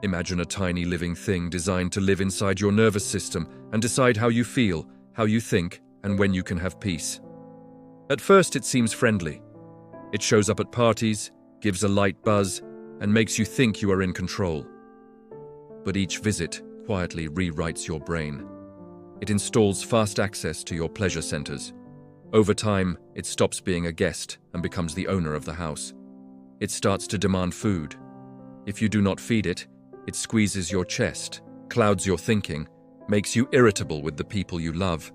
Imagine a tiny living thing designed to live inside your nervous system and decide how you feel, how you think, and when you can have peace. At first, it seems friendly. It shows up at parties, gives a light buzz, and makes you think you are in control. But each visit quietly rewrites your brain. It installs fast access to your pleasure centers. Over time, it stops being a guest and becomes the owner of the house. It starts to demand food. If you do not feed it, it squeezes your chest, clouds your thinking, makes you irritable with the people you love,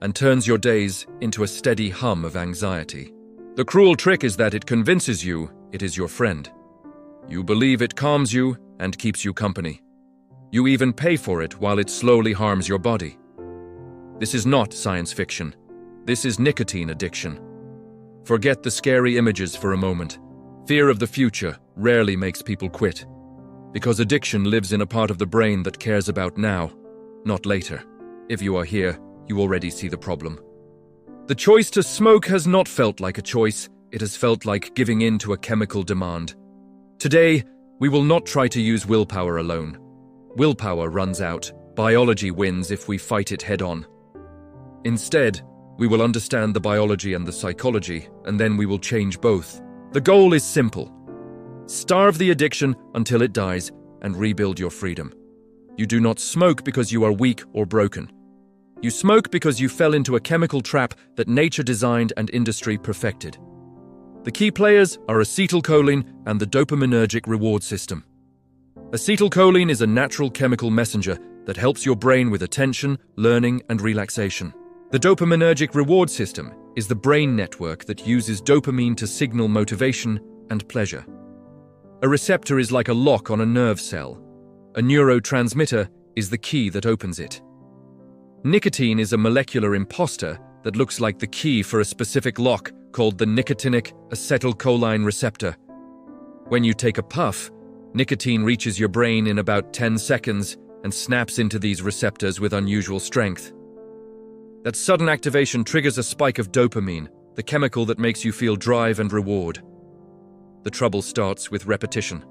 and turns your days into a steady hum of anxiety. The cruel trick is that it convinces you it is your friend. You believe it calms you and keeps you company. You even pay for it while it slowly harms your body. This is not science fiction. This is nicotine addiction. Forget the scary images for a moment. Fear of the future rarely makes people quit, because addiction lives in a part of the brain that cares about now, not later. If you are here, you already see the problem. The choice to smoke has not felt like a choice, it has felt like giving in to a chemical demand. Today, we will not try to use willpower alone. Willpower runs out. Biology wins if we fight it head-on. Instead, we will understand the biology and the psychology, and then we will change both. The goal is simple. Starve the addiction until it dies and rebuild your freedom. You do not smoke because you are weak or broken. You smoke because you fell into a chemical trap that nature designed and industry perfected. The key players are acetylcholine and the dopaminergic reward system. Acetylcholine is a natural chemical messenger that helps your brain with attention, learning, and relaxation. The dopaminergic reward system is the brain network that uses dopamine to signal motivation and pleasure. A receptor is like a lock on a nerve cell. A neurotransmitter is the key that opens it. Nicotine is a molecular imposter that looks like the key for a specific lock called the nicotinic acetylcholine receptor. When you take a puff, nicotine reaches your brain in about 10 seconds and snaps into these receptors with unusual strength. That sudden activation triggers a spike of dopamine, the chemical that makes you feel drive and reward. The trouble starts with repetition.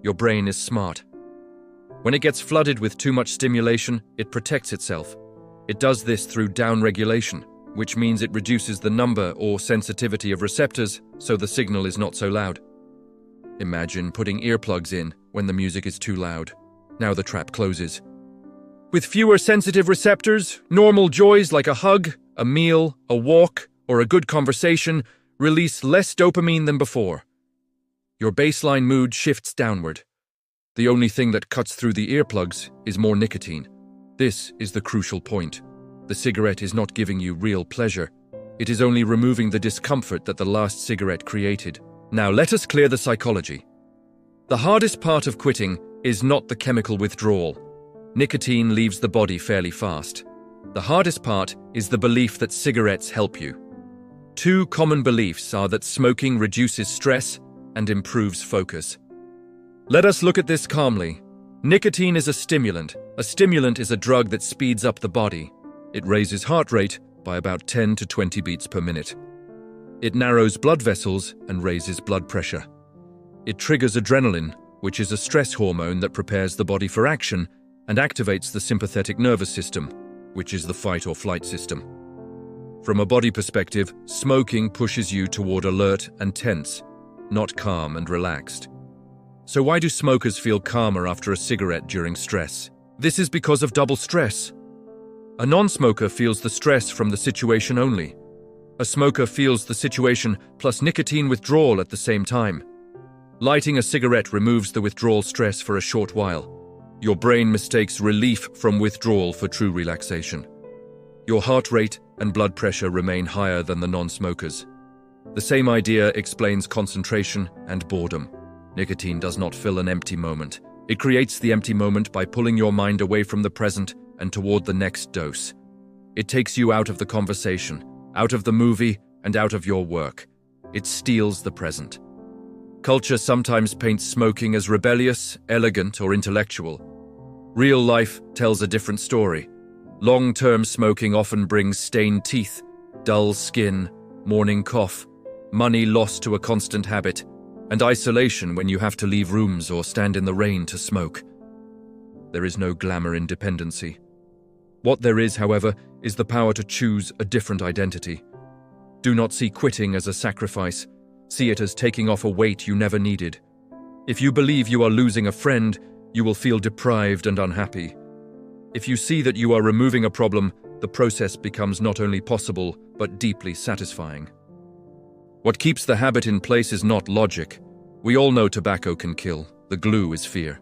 Your brain is smart. When it gets flooded with too much stimulation, it protects itself. It does this through downregulation, which means it reduces the number or sensitivity of receptors so the signal is not so loud. Imagine putting earplugs in when the music is too loud. Now the trap closes. With fewer sensitive receptors, normal joys like a hug, a meal, a walk, or a good conversation release less dopamine than before. Your baseline mood shifts downward. The only thing that cuts through the earplugs is more nicotine. This is the crucial point. The cigarette is not giving you real pleasure. It is only removing the discomfort that the last cigarette created. Now let us clear the psychology. The hardest part of quitting is not the chemical withdrawal. Nicotine leaves the body fairly fast. The hardest part is the belief that cigarettes help you. Two common beliefs are that smoking reduces stress and improves focus. Let us look at this calmly. Nicotine is a stimulant. A stimulant is a drug that speeds up the body. It raises heart rate by about 10 to 20 beats per minute. It narrows blood vessels and raises blood pressure. It triggers adrenaline, which is a stress hormone that prepares the body for action and activates the sympathetic nervous system, which is the fight or flight system. From a body perspective, smoking pushes you toward alert and tense, not calm and relaxed. So why do smokers feel calmer after a cigarette during stress? This is because of double stress. A non-smoker feels the stress from the situation only. A smoker feels the situation plus nicotine withdrawal at the same time. Lighting a cigarette removes the withdrawal stress for a short while. Your brain mistakes relief from withdrawal for true relaxation. Your heart rate and blood pressure remain higher than the non-smokers. The same idea explains concentration and boredom. Nicotine does not fill an empty moment. It creates the empty moment by pulling your mind away from the present and toward the next dose. It takes you out of the conversation, out of the movie, and out of your work. It steals the present. Culture sometimes paints smoking as rebellious, elegant, or intellectual. Real life tells a different story. Long-term smoking often brings stained teeth, dull skin, morning cough, money lost to a constant habit, and isolation when you have to leave rooms or stand in the rain to smoke. There is no glamour in dependency. What there is, however, is the power to choose a different identity. Do not see quitting as a sacrifice. See it as taking off a weight you never needed. If you believe you are losing a friend, you will feel deprived and unhappy. If you see that you are removing a problem, the process becomes not only possible, but deeply satisfying. What keeps the habit in place is not logic. We all know tobacco can kill. The glue is fear.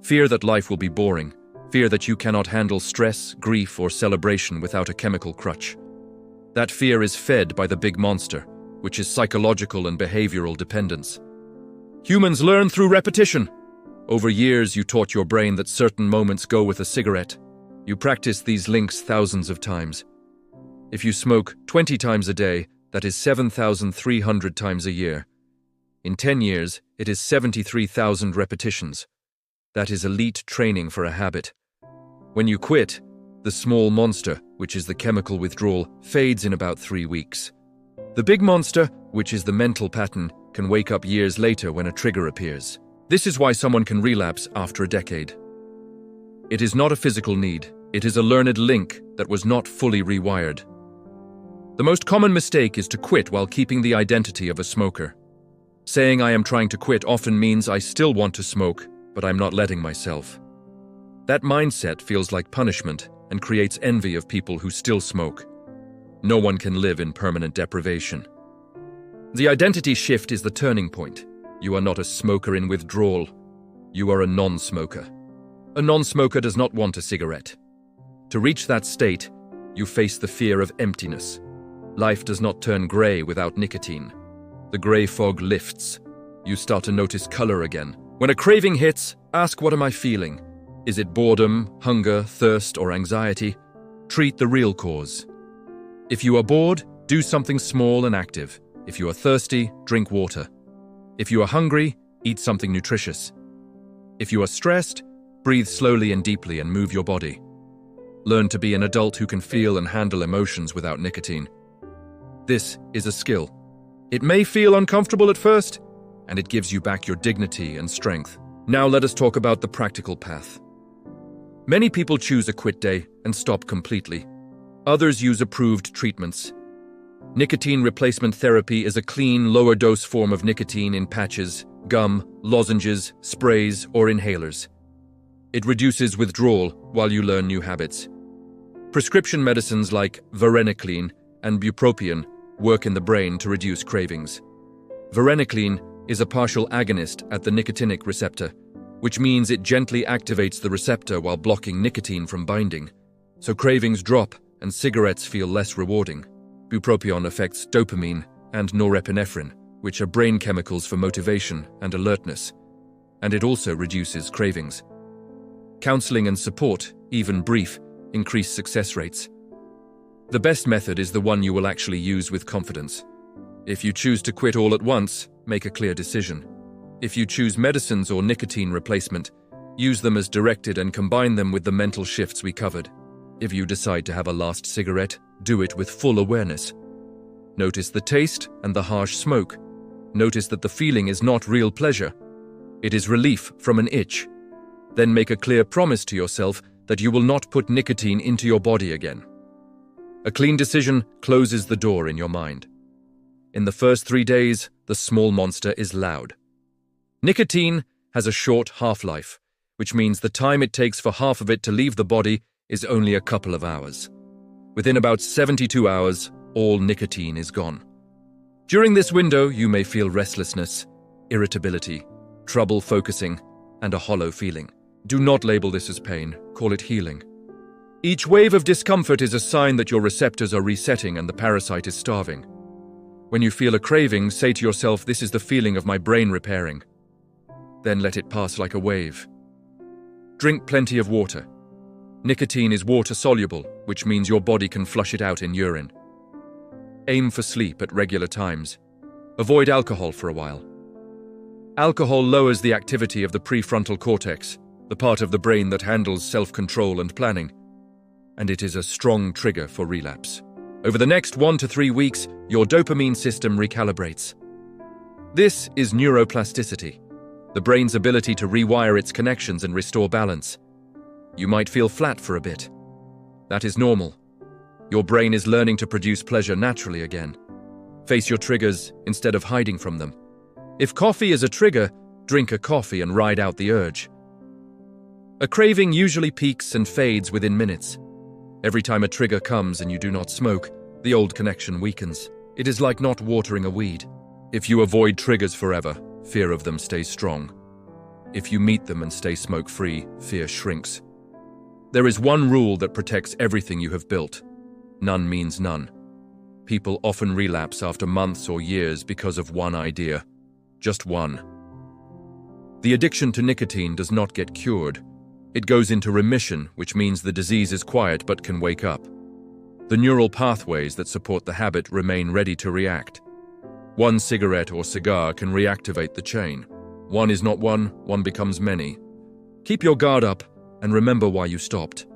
Fear that life will be boring. Fear that you cannot handle stress, grief, or celebration without a chemical crutch. That fear is fed by the big monster, which is psychological and behavioral dependence. Humans learn through repetition. Over years, you taught your brain that certain moments go with a cigarette. You practice these links thousands of times. If you smoke 20 times a day, that is 7,300 times a year. In 10 years, it is 73,000 repetitions. That is elite training for a habit. When you quit, the small monster, which is the chemical withdrawal, fades in about 3 weeks. The big monster, which is the mental pattern, can wake up years later when a trigger appears. This is why someone can relapse after a decade. It is not a physical need. It is a learned link that was not fully rewired. The most common mistake is to quit while keeping the identity of a smoker. Saying I am trying to quit often means I still want to smoke, but I'm not letting myself. That mindset feels like punishment and creates envy of people who still smoke. No one can live in permanent deprivation. The identity shift is the turning point. You are not a smoker in withdrawal. You are a non-smoker. A non-smoker does not want a cigarette. To reach that state, you face the fear of emptiness. Life does not turn grey without nicotine. The grey fog lifts. You start to notice color again. When a craving hits, ask, what am I feeling? Is it boredom, hunger, thirst, or anxiety? Treat the real cause. If you are bored, do something small and active. If you are thirsty, drink water. If you are hungry, eat something nutritious. If you are stressed, breathe slowly and deeply and move your body. Learn to be an adult who can feel and handle emotions without nicotine. This is a skill. It may feel uncomfortable at first, and it gives you back your dignity and strength. Now let us talk about the practical path. Many people choose a quit day and stop completely. Others use approved treatments. Nicotine replacement therapy is a clean, lower-dose form of nicotine in patches, gum, lozenges, sprays, or inhalers. It reduces withdrawal while you learn new habits. Prescription medicines like varenicline and bupropion work in the brain to reduce cravings. Varenicline is a partial agonist at the nicotinic receptor, which means it gently activates the receptor while blocking nicotine from binding, so cravings drop and cigarettes feel less rewarding. Bupropion affects dopamine and norepinephrine, which are brain chemicals for motivation and alertness, and it also reduces cravings. Counseling and support, even brief, increase success rates. The best method is the one you will actually use with confidence. If you choose to quit all at once, make a clear decision. If you choose medicines or nicotine replacement, use them as directed and combine them with the mental shifts we covered. If you decide to have a last cigarette, do it with full awareness. Notice the taste and the harsh smoke. Notice that the feeling is not real pleasure. It is relief from an itch. Then make a clear promise to yourself that you will not put nicotine into your body again. A clean decision closes the door in your mind. In the first 3 days, the small monster is loud. Nicotine has a short half-life, which means the time it takes for half of it to leave the body is only a couple of hours. Within about 72 hours, all nicotine is gone. During this window, you may feel restlessness, irritability, trouble focusing, and a hollow feeling. Do not label this as pain, call it healing. Each wave of discomfort is a sign that your receptors are resetting and the parasite is starving. When you feel a craving, say to yourself, this is the feeling of my brain repairing. Then let it pass like a wave. Drink plenty of water. Nicotine is water-soluble, which means your body can flush it out in urine. Aim for sleep at regular times. Avoid alcohol for a while. Alcohol lowers the activity of the prefrontal cortex, the part of the brain that handles self-control and planning, and it is a strong trigger for relapse. Over the next 1 to 3 weeks, your dopamine system recalibrates. This is neuroplasticity, the brain's ability to rewire its connections and restore balance. You might feel flat for a bit. That is normal. Your brain is learning to produce pleasure naturally again. Face your triggers instead of hiding from them. If coffee is a trigger, drink a coffee and ride out the urge. A craving usually peaks and fades within minutes. Every time a trigger comes and you do not smoke, the old connection weakens. It is like not watering a weed. If you avoid triggers forever, fear of them stays strong. If you meet them and stay smoke-free, fear shrinks. There is one rule that protects everything you have built. None means none. People often relapse after months or years because of one idea. Just one. The addiction to nicotine does not get cured. It goes into remission, which means the disease is quiet but can wake up. The neural pathways that support the habit remain ready to react. One cigarette or cigar can reactivate the chain. One is not one becomes many. Keep your guard up and remember why you stopped.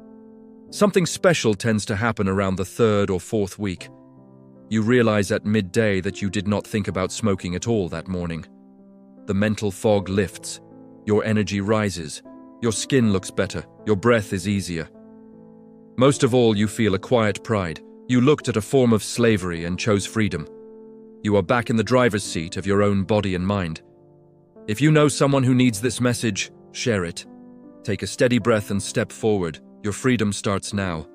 Something special tends to happen around the third or fourth week. You realize at midday that you did not think about smoking at all that morning. The mental fog lifts. Your energy rises. Your skin looks better. Your breath is easier. Most of all, you feel a quiet pride. You looked at a form of slavery and chose freedom. You are back in the driver's seat of your own body and mind. If you know someone who needs this message, share it. Take a steady breath and step forward. Your freedom starts now.